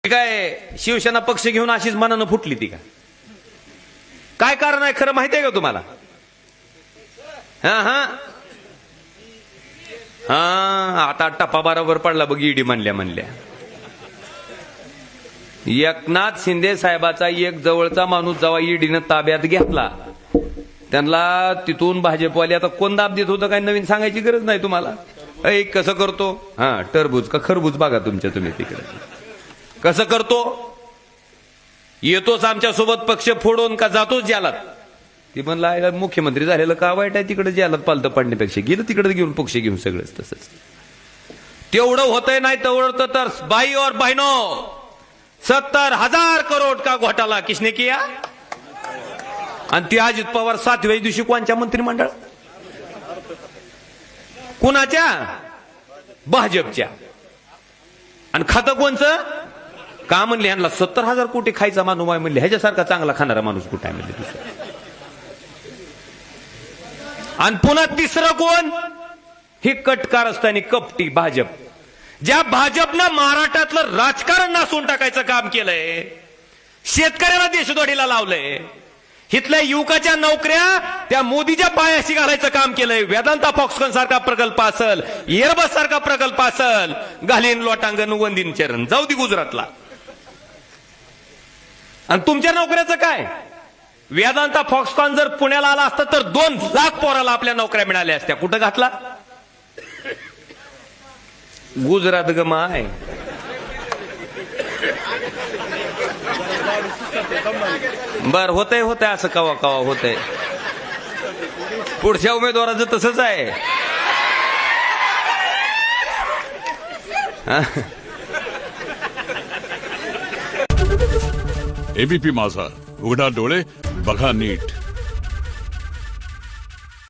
काय शिवसेना पक्ष घेऊन अशीच मनानं फुटली ती का? काय कारण आहे खरं माहिती आहे का तुम्हाला? हा हा हा आता टप्पा बरोबर पडला बघ ईडी म्हणल्या एकनाथ शिंदे साहेबाचा एक जवळचा माणूस जेव्हा ईडीनं ताब्यात घेतला त्यांना तिथून भाजपवाले आता कोण दाब देत होतं काय नवीन सांगायची गरज नाही तुम्हाला. कसं करतो हा टरबूज का खरबूज बघा तुम्ही तिकडे कसं करतो. येतोच आमच्या सोबत पक्ष फोडून का जातोच जालात. ती म्हणला मुख्यमंत्री झालेलं का वाईट आहे तिकडे जालात पालतं पडण्यापेक्षा गेलं तिकडे घेऊन पक्ष घेऊन सगळंच तसंच तेवढं होतंय. नाही तेवढं तर बाई और बहनों 70,000 करोड का घोटाला किसने किया. आणि ती अजित पवार 7व्या दिवशी कोणच्या मंत्रिमंडळ कुणाच्या भाजपच्या आणि खातं कोणचं का म्हणले यांना 70,000 कोटी खायचा माणूस आहे म्हणले ह्याच्यासारखा चांगला खाणारा माणूस कुठे आहे म्हणले दुसरा. आणि पुन्हा तिसरं कोण ही कटकारस्थानी कपटी भाजप. ज्या भाजपनं महाराष्ट्रातलं राजकारण नासून टाकायचं काम केलंय शेतकऱ्याला देशदोडीला लावलंय इथल्या युवकाच्या नोकऱ्या त्या मोदीच्या पायाशी घालायचं काम केलंय. वेदांता फॉक्सकॉन सारखा प्रकल्प असल एअरबस सारखा प्रकल्प असल घालीन लोटांगण वंदीन चरण जाऊ दे गुजरातला. आणि तुमच्या नोकऱ्याचं काय? वेदांता फॉक्सकॉन जर पुण्याला आला असता तर 2 लाख पोराला आपल्या नोकऱ्या मिळाल्या असत्या. कुठं घातला? गुजरात ग माय. बर होतंय असं कवा कवा होतंय. पुढच्या उमेदवाराचं तसंच आहे. एबीपी माझा उघडा डोळे बघा नीट.